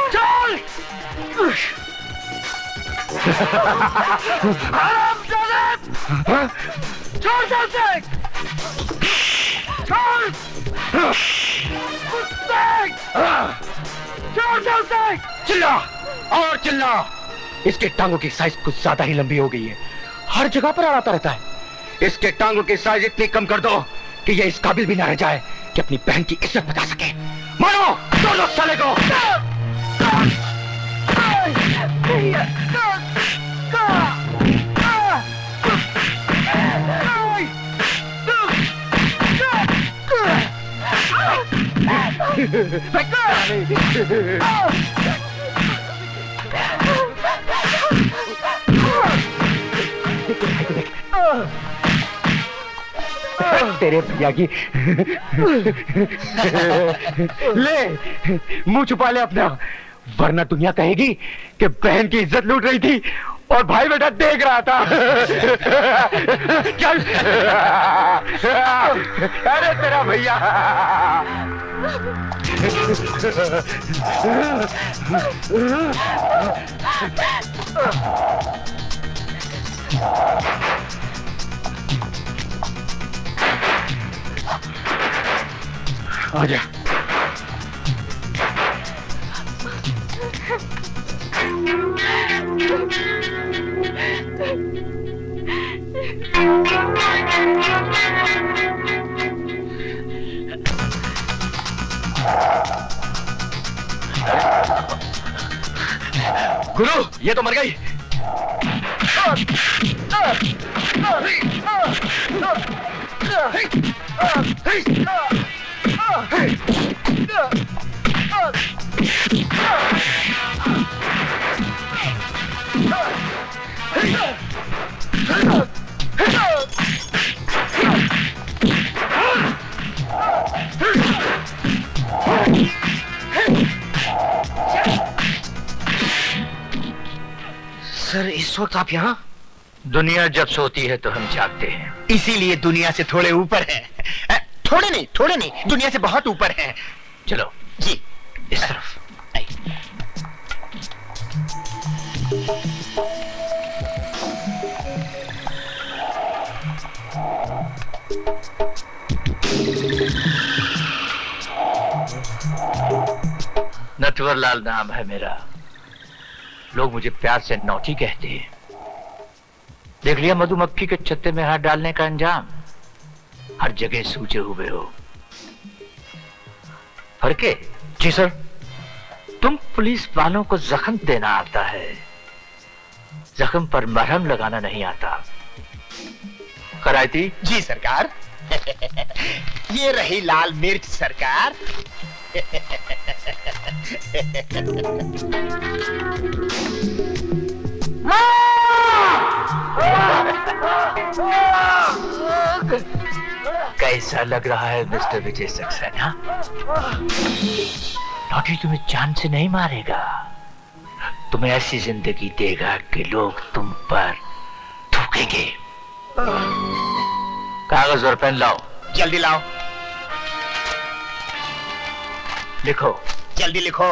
चल! छोड़ जलते! छोड़! छोड़ जलते! चिल्ला और चिल्ला! इसके टांगों की साइज कुछ ज्यादा ही लंबी हो गई है, हर जगह पर अड़ाता रहता है। इसके टांगों की साइज इतनी कम कर दो कि ये इस काबिल भी ना रह जाए कि अपनी बहन की इज्जत बचा सके। मारो दोनों साले को। तेरे भैया की ले मुंह छुपा ले अपना, वरना दुनिया कहेगी कि बहन की इज्जत लूट रही थी और भाई बेटा देख रहा था। चल। अरे तेरा भैया। आजा। गुरु, ये तो मर गई। सर, इस वक्त आप यहाँ? दुनिया जब सोती है तो हम जागते हैं। इसीलिए दुनिया से थोड़े ऊपर है। थोड़े नहीं, दुनिया से बहुत ऊपर है। चलो जी, इस तरफ। नटवरलाल नाम है मेरा। लोग मुझे प्यार से नौटी कहते हैं। देख लिया मधुमक्खी के छत्ते में हाथ डालने का अंजाम? हर जगह सूजे हुए हो। फरके? जी सर। तुम पुलिस वालों को जख्म देना आता है, जख्म पर मरहम लगाना नहीं आता। करायती? जी सरकार। ये रही लाल मिर्च सरकार। कैसा लग रहा है मिस्टर विजय सक्सेना? नौटी तुम्हें जान से नहीं मारेगा, तुम्हें ऐसी जिंदगी देगा कि लोग तुम पर थूकेंगे। कागज और पेन लाओ। जल्दी लाओ। लिखो। जल्दी लिखो।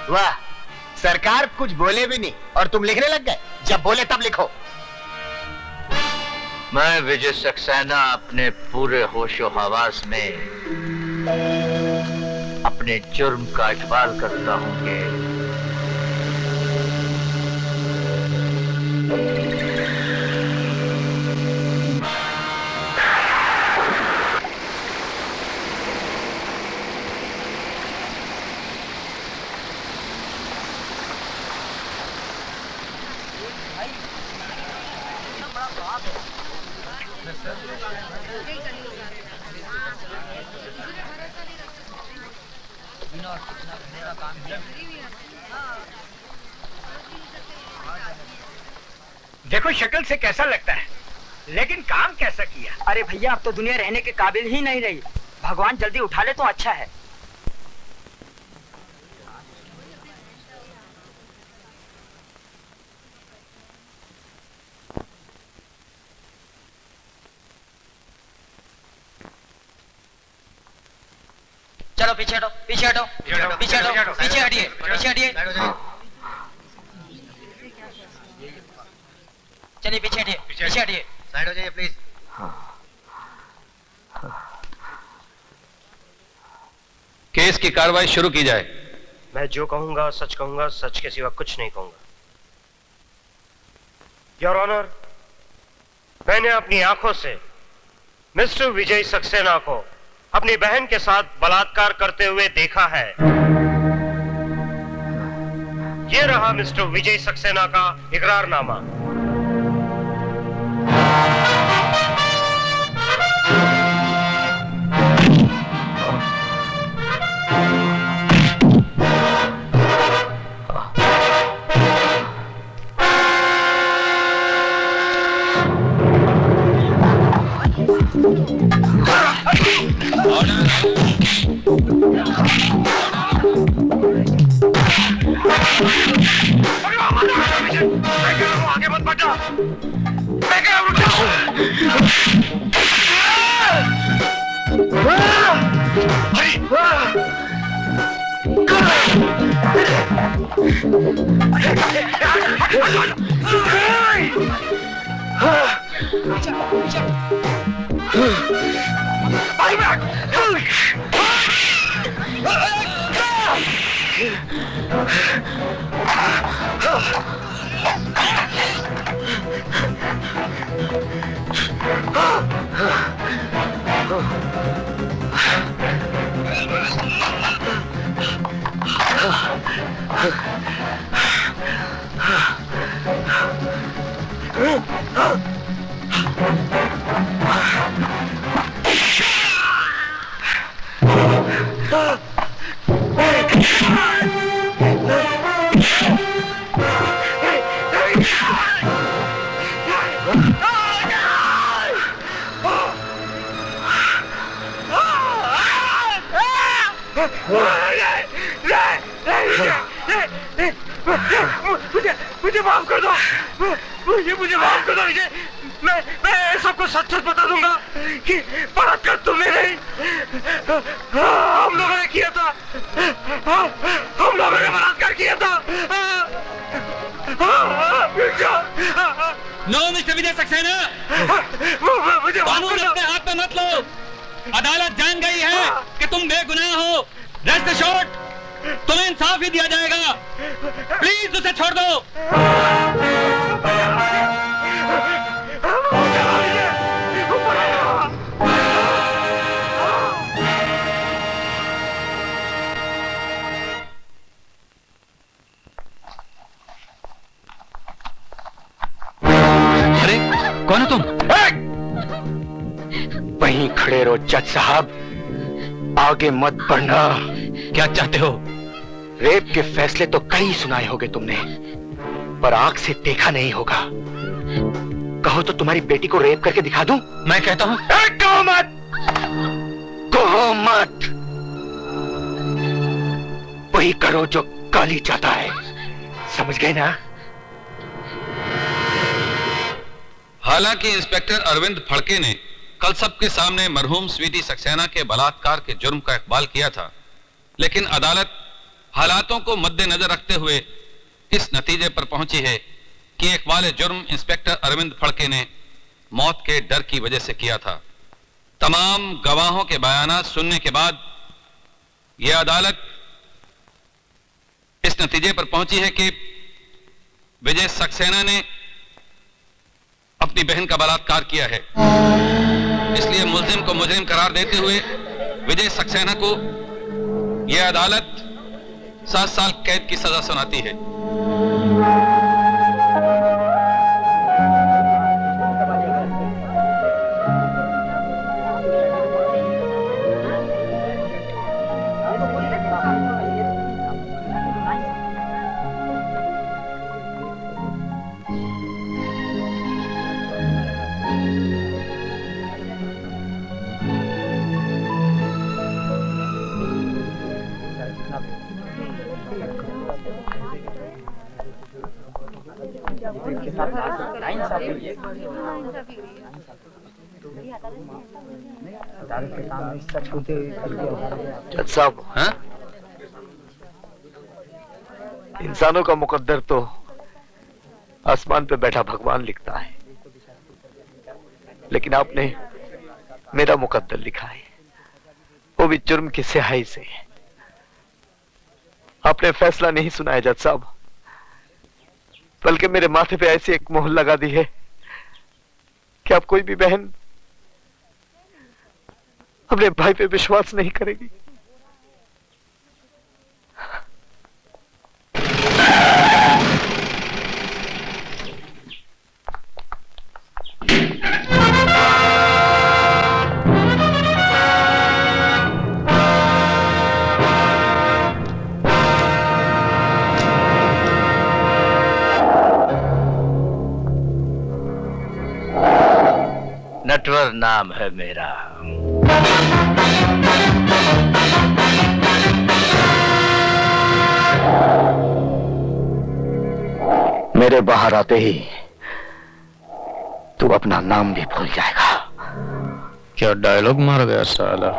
वाह, सरकार कुछ बोले भी नहीं और तुम लिखने लग गए। जब बोले तब लिखो। मैं विजय सक्सेना अपने पूरे होशो हवास में अपने जुर्म का इकबाल करता हूं कि देखो शक्ल से कैसा लगता है, लेकिन काम कैसा किया। अरे भैया, अब तो दुनिया रहने के काबिल ही नहीं रही। भगवान जल्दी उठा ले तो अच्छा है। पीछे हटो, पीछे हटो, पीछे हटो, पीछे हटिए, पीछे हटिए। चलिए पीछे हटिए, पीछे हटिए। साइड हो जाइए प्लीज। केस की कार्रवाई शुरू की जाए। मैं जो कहूंगा सच के सिवा कुछ नहीं कहूंगा। योर ऑनर, मैंने अपनी आंखों से मिस्टर विजय सक्सेना को अपनी बहन के साथ बलात्कार करते हुए देखा है। ये रहा मिस्टर विजय सक्सेना का इकरारनामा। आगे मत बढ़ना। मैं कह रहा मुझे माफ कर दो, मुझे माफ कर दो विजय। मैं सबको सच सच बता दूंगा कि बलात्कार तुमने नहीं, हम लोगों ने किया था। हम लोगों ने बलात्कार किया था। नो मिस्टर विजय सक्सेना, मुझे माफ कानून कर दो। अपने हाथ में मत लो। अदालत जान गई है कि तुम बेगुनाह हो। रेस्ट एश्योर्ड, तुम्हें इंसाफ ही दिया जाएगा। प्लीज उसे छोड़ दो। अरे कौन हो तुम? वहीं खड़े रहो जज साहब, आगे मत बढ़ना। क्या चाहते हो? रेप के फैसले तो कई सुनाए होंगे तुमने, पर आंख से देखा नहीं होगा। कहो तो तुम्हारी बेटी को रेप करके दिखा दूं? मैं कहता हूं कहो मत, कहो मत। वही करो जो काली चाहता है, समझ गए ना? हालांकि इंस्पेक्टर अरविंद फड़के ने कल सबके सामने मरहूम स्वीटी सक्सेना के बलात्कार के जुर्म का इकबाल किया था, लेकिन अदालत हालातों को मद्देनजर रखते हुए इस नतीजे पर पहुंची है कि इकबाल जुर्म इंस्पेक्टर अरविंद फड़के ने मौत के डर की वजह से किया था। तमाम गवाहों के बयानात सुनने के बाद यह अदालत इस नतीजे पर पहुंची है कि विजय सक्सेना ने अपनी बहन का बलात्कार किया है। इसलिए मुल्जिम को मुजरिम करार देते हुए विजय सक्सेना को यह अदालत 7 साल कैद की सजा सुनाती है। जज साहब, हाँ? इंसानों का मुकद्दर तो आसमान पे बैठा भगवान लिखता है, लेकिन आपने मेरा मुकद्दर लिखा है, वो भी जुर्म की स्याही से। आपने फैसला नहीं सुनाया जज साहब, बल्कि मेरे माथे पे ऐसी एक मोहर लगा दी है कि अब कोई भी बहन अपने भाई पे विश्वास नहीं करेगी। नटवर नाम है मेरा। मेरे बाहर आते ही तू अपना नाम भी भूल जाएगा। क्या डायलॉग मार गया साला।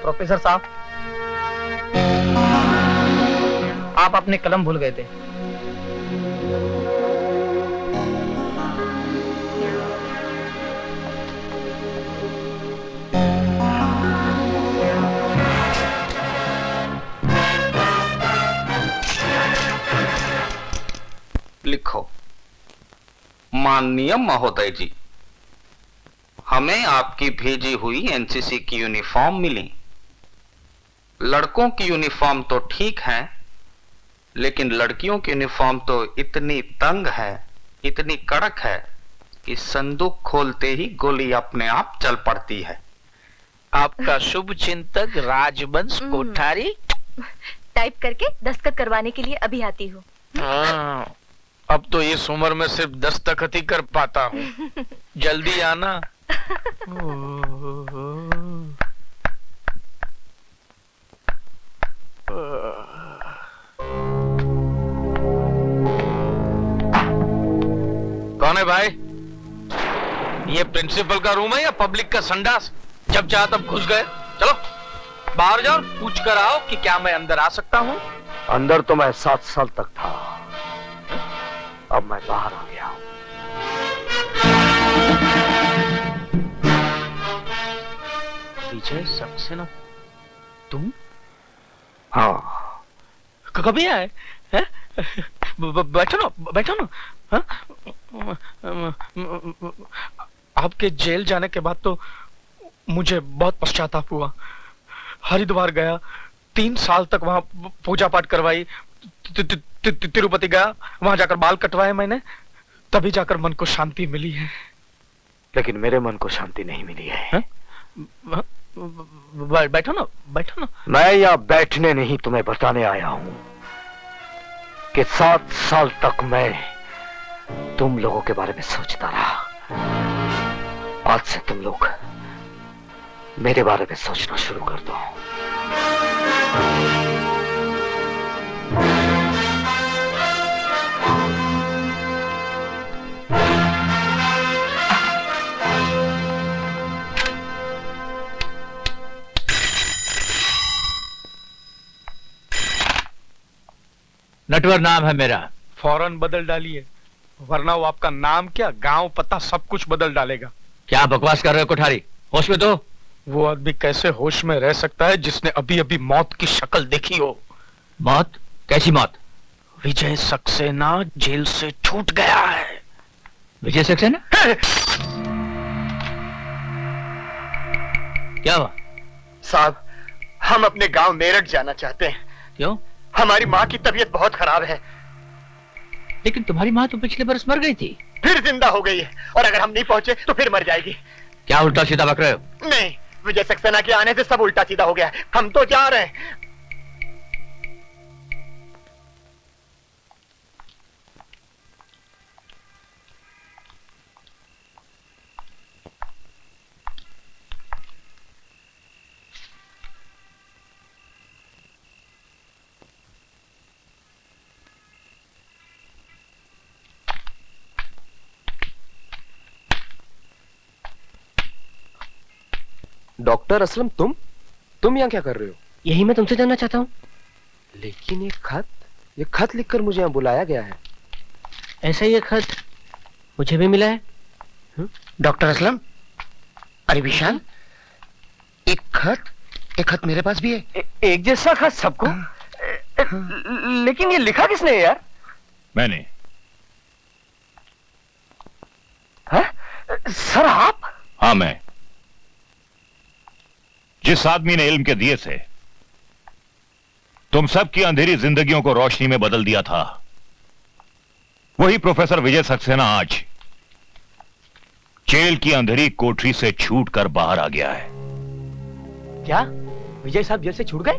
प्रोफेसर साहब, आप अपने कलम भूल गए थे। लिखो, माननीय महोदय जी, हमें आपकी भेजी हुई एनसीसी की यूनिफॉर्म मिली। लड़कों की यूनिफॉर्म तो ठीक है, लेकिन लड़कियों की यूनिफॉर्म तो इतनी तंग है, इतनी कड़क है कि संदूक खोलते ही गोली अपने आप चल पड़ती है। आपका शुभ चिंतक राजवंश कोठारी। टाइप करके दस्तखत करवाने के लिए अभी आती हूँ। हाँ, अब तो इस उम्र में सिर्फ दस्तखत ही कर पाता हूँ। जल्दी आना। कौन है भाई? ये प्रिंसिपल का रूम है या पब्लिक का संडास? जब चाहा तब घुस गए। चलो बाहर जाओ, पूछ कर आओ कि क्या मैं अंदर आ सकता हूँ। अंदर तो मैं 7 साल तक था, अब मैं बाहर आ गया हूं। विजय सक्सेना, तुम? हाँ। कभी आए? हैं? बैठो ना, बैठो ना। हाँ? आपके जेल जाने के बाद तो मुझे बहुत पश्चाताप हुआ। हरिद्वार गया, 3 साल तक वहां पूजा पाठ करवाई। तिरुपति गया, वहां जाकर बाल कटवाए मैंने, तभी जाकर मन को शांति मिली है। लेकिन मेरे मन को शांति नहीं मिली है। बैठो ना, बैठो ना। मैं यहाँ बैठने नहीं, तुम्हें बताने आया हूं कि 7 साल तक मैं तुम लोगों के बारे में सोचता रहा। आज से तुम लोग मेरे बारे में सोचना शुरू कर दो। नटवर नाम है मेरा। फौरन बदल डालिए, वरना वो आपका नाम क्या, गांव पता सब कुछ बदल डालेगा। क्या बकवास कर रहे हो कोठारी? होश में तो। वो आदमी कैसे होश में रह सकता है जिसने अभी अभी मौत की शक्ल देखी हो? मौत? कैसी मौत? विजय सक्सेना जेल से छूट गया है। विजय सक्सेना? क्या हुआ? साहब, हम अपने गांव मेरठ जाना चाहते हैं। क्यों? हमारी माँ की तबीयत बहुत खराब है। लेकिन तुम्हारी माँ तो पिछले बरस मर गई थी। फिर जिंदा हो गई है, और अगर हम नहीं पहुंचे तो फिर मर जाएगी। क्या उल्टा सीधा बक रहे हो? नहीं, विजय सक्सेना के आने से सब उल्टा सीधा हो गया है। हम तो जा रहे हैं। डॉक्टर असलम, तुम यहाँ क्या कर रहे हो? यही मैं तुमसे जानना चाहता हूँ। लेकिन ये खत लिखकर मुझे यहाँ बुलाया गया है। ऐसा ही एक खत मुझे भी मिला है। डॉक्टर असलम, अरे विशाल, एक खत मेरे पास भी है। एक जैसा खत सबको? लेकिन ये लिखा किसने है यार? मैंने। सर आप? हाँ, मैं। जिस आदमी ने इल्म के दिए से तुम सबकी अंधेरी जिंदगियों को रोशनी में बदल दिया था, वही प्रोफेसर विजय सक्सेना आज जेल की अंधेरी कोठरी से छूटकर बाहर आ गया है। क्या विजय साहब जेल से छूट गए?